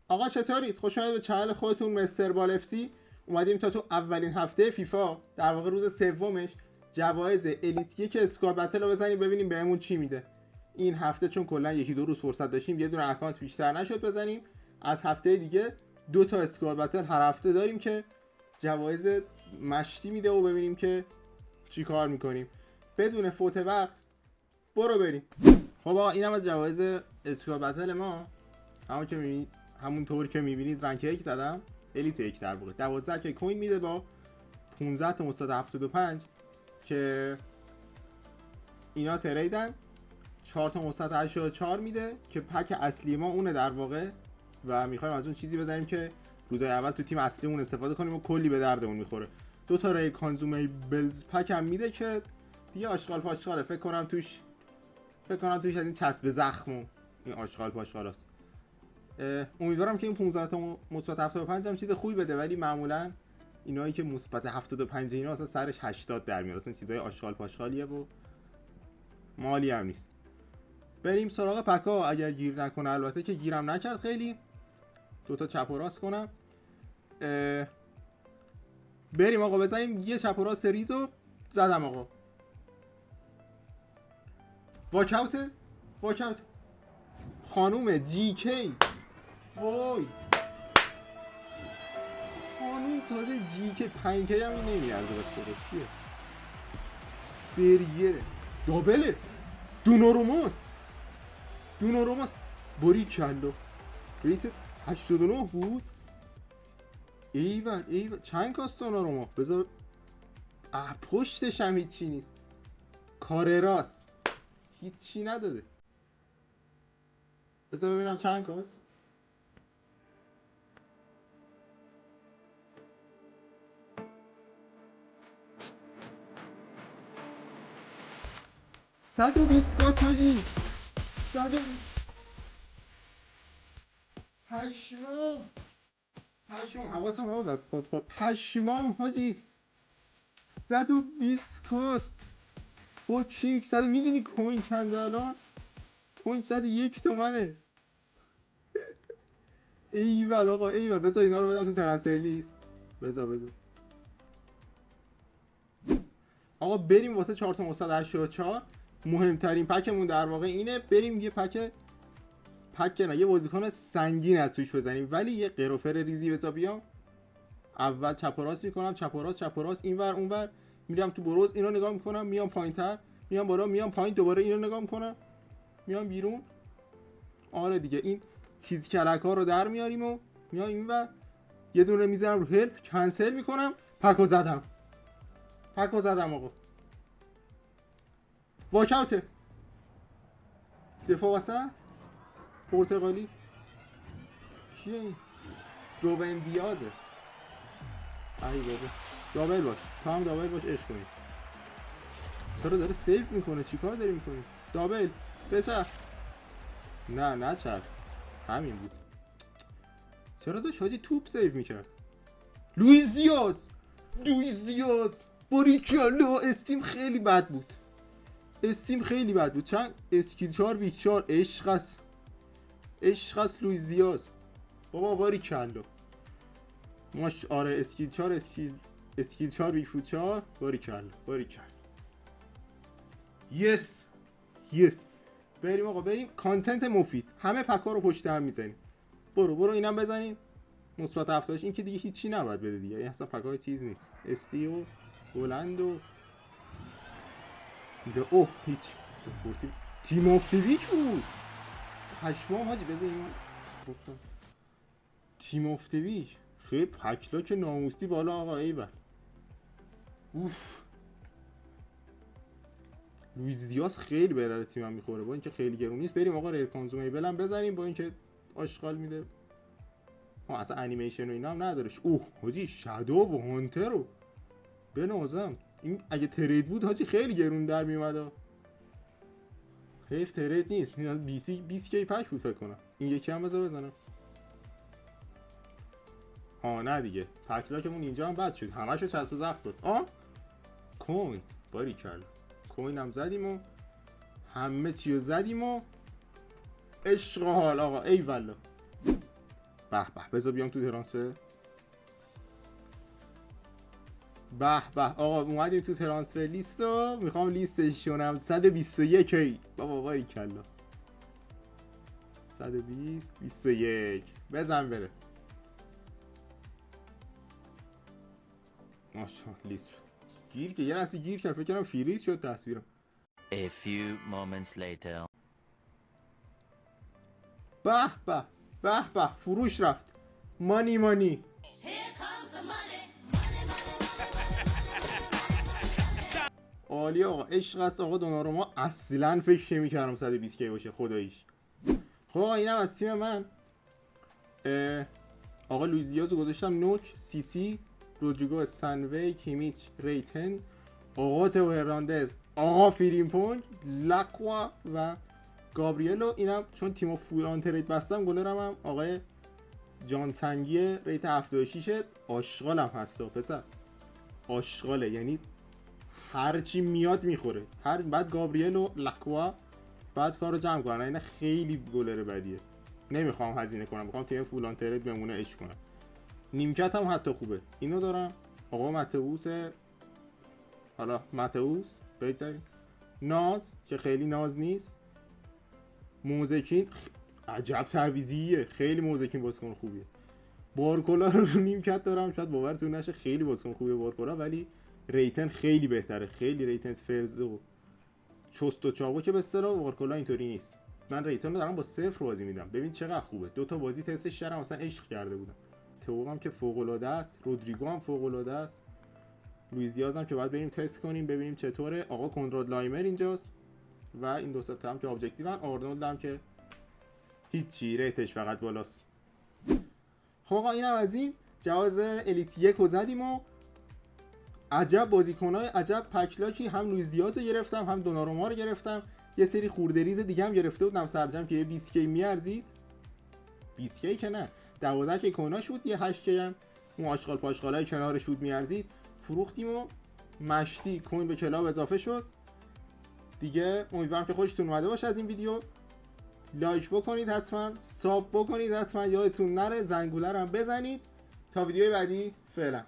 آقا چطورید؟ خوش اومدید به چنل خودتون مستر بال اف سی. اومدیم تا تو اولین هفته فیفا، در واقع روز سومش، جوایز الیت یک اسکواد بتل رو بزنیم ببینیم بهمون چی میده. این هفته چون کلا یکی دو روز فرصت داشتیم یه دونه اکانت بیشتر نشد بزنیم. از هفته دیگه 2 تا اسکواد بتل هر هفته داریم که جوایز مشتی میده و ببینیم که چی کار میکنیم. بدون فوت وقت برو بریم. خب آقا اینم از جوایز اسکواد بتل ما. همونطور که میبینید رنک 1 زدم، الیت 1 در واقع 12 که کوین میده با 15 تا مثبت 75 که اینا تریدن. 4 تا مثبت 84 میده که پک اصلی ما اونه در واقع و میخوایم از اون چیزی بزنیم که روزای اول تو تیم اصلیمون استفاده کنیم و کلی به دردمون میخوره. 2 تا ری کانزومیبلز پک هم میده که دیگه آشغال پاشغاله. فکر کنم توش از این چسب زخم و این آشغال پاشغالاست. امیدوارم که این 15 تا مثبت 75 هم چیز خوبی بده، ولی معمولا اینایی که مثبت 75 اینا اصلا سرش 80 در میاد، اصلا چیزای آشغال پاشغالیه و مالی هم نیست. بریم سراغ پکا اگر گیر نکنه، البته که گیرم نکرد خیلی. 2 تا چپ و راست کنم. بریم آقا بزنیم یه چپ و راست ریزو زدم آقا. واکاوت خانوم جی کی. وای خانوم تازه جی که 5 کی هم نمیارزه به خودش. چیه؟ بریره دابله دوناروماس باری کلو. ریت 89 بود. ایول چند کاست دوناروما؟ بذار پشتش هم هیچی نیست. کارراس هیچی نداده. بذار ببینم چند کاست. $120 حاجی. پشمام حواسم نبود. پشمام حاجی 120 کاست. فوکینگ 100. میدونی کوین چند الان؟ کوین 101 تومنه. ایول آقا ایول. بذار اینا رو بدم تو ترنسفر لیست. بذار آقا بریم واسه 4 تا مثبت 84. مهمترین پکمون در واقع اینه. بریم یه پک نه یه بازیکن سنگین از توش بزنیم، ولی یه قروفر ریزی بذار بیام. اول چپ و راست میکنم، چپ و راست اینور اونور، میرم تو بروز اینو نگاه میکنم، میام پایینتر، میام بالا، میام پایین، دوباره اینو نگاه میکنم، میام بیرون. آره دیگه این چیز کلک‌ها رو در میاریم و میام اینور یه دونه میذارم رو هلپ، کنسل میکنم، پکو زدم آقا. واکاوت دفاع وسط پرتغالی کیه این؟ روبن دیازه. ای بابا دابل باش، تو هم دابل باش، عشق کنید. چرا داره سیف میکنه؟ چیکار داری میکنی؟ دابل بچر. نه چر همین بود. چرا داشت حاجی توپ سیف میکرد؟ لوئیس دیاز باریکلا. استیم خیلی بد بود. چند اسکیل 4 ویک 4 عشق است لوئیس دیاز بابا. باریکلا ماش. آره اسکیل 4 ویک فوت 4 باریکلا. یس بریم آقا بریم. کانتنت مفید، همه پکا رو پشت هم میزنیم. برو اینم بزنیم. مثبت 70 این که دیگه هیچی نباید بده دیگه، این اصلا پکای چیز نیست. استیو بلند و اوه هیچ. تیم آف دی ویک بود. پشمام حاجی. بذار اینو گفتم تیم آف دی ویک. خیلی پکلا که ناموستی بالا آقا. ایول اوف. لوئیس دیاز خیلی برای تیمم میخوره با اینکه خیلی گرون نیست. بریم آقا ریر کانزومیبل هم بزنیم با اینکه آشغال میده. اصلا انیمیشن و اینا هم ندارش. اوه حاجی شادو و هانتر رو بنازم. این اگه ترید بود حاجی خیلی گرون در میومد. حیف ترید نیست. 20 کی پک بود فکر کنم. این یکی هم بزنم. نه دیگه پکلاکمون اینجا هم بد شد، همشو چسب زخم داد. کوین باریکلا. کوین هم زدیم و همه چیو زدیم و عشق حال آقا. ای والا به به بذار بیام تو ترانسفر. به به آقا اومدیم تو ترانسفر لیست رو میخوام لیستش کنم. 121 ای بابا وای کلا 120 21 بزن بره. ماشاءالله لیست گیر که یه نسی گیر کرد، فکر کنم فریز شد تصویرم. A few moments later. به به به به فروش رفت. مانی مانی عالی آقا، عشق است آقا. دوناروما اصلا فکر نمی‌کردم 120 کی باشه خداییش. خب آقا اینم از تیم من. آقا لوئیس دیاز رو گذاشتم نوک، سیسی، رودریگو، سانوی، کیمیچ، ریتن، آقا تو هرناندز، آقا فریمپونگ، لاکوا و گابریلو. اینم چون تیمو فول آن ترید بستم گلرم هم آقای جان سنگی ریت 76 آشغالم هست پسر. آشغاله یعنی هرچی میاد میخوره. بعد گابریل و لاکوا بعد کارو جمع کنن. این خیلی گلر بدیه، نمیخوام هزینه کنم، میخوام تیم فولان ترید بمونه عشق کنم. نیمکت هم حتی خوبه. اینو دارم آقا ماتئوس، حالا ماتئوس بگذاریم، ناز که خیلی ناز نیست، موزکین عجب تعویضیه، خیلی موزکین بازیکن خوبیه. بارکولا رو نیمکت دارم، شاید باورتون نشه خیلی بازیکن خوبیه بارکولا، ولی ریتن خیلی بهتره. خیلی ریتن فرز و چست و چاقو که به اصطلاح بارکولا اینطوری نیست. من ریتن رو دارم با 0 بازی میدم. ببین چقدر خوبه. 2 تا بازی تستش کردم اصلا عشق کرده بودم. تو هم که فوق العاده است، رودریگو هم فوق العاده است، لوئیس دیاز هم که باید بریم تست کنیم ببینیم چطوره. آقا کنراد لایمر اینجاست و این دو تا هم که ابجکتیون. آرنولد هم که هیچی، ریتش فقط بالاست. خب آقا اینم از این جواز الیت 1 رو زدیم و عجب بازیکن‌های عجب پکلاکی، هم لوئیس دیاز رو گرفتم هم دوناروما رو گرفتم. یه سری خوردریز دیگه هم گرفته بودم سرجم که یه 20 کی میارزید. 20 کی که نه 12 کی کناش بود، یه 8 کی هم اون آشغال پاشغالای کنارش بود میارزید. فروختیم و مشتی کوین به کلاب اضافه شد دیگه. امیدوارم که خوشتون اومده باشه از این ویدیو. لایک بکنید حتما، ساب بکنید حتما، یادتون نره زنگوله رو هم بزنید. تا ویدیوی بعدی فعلا.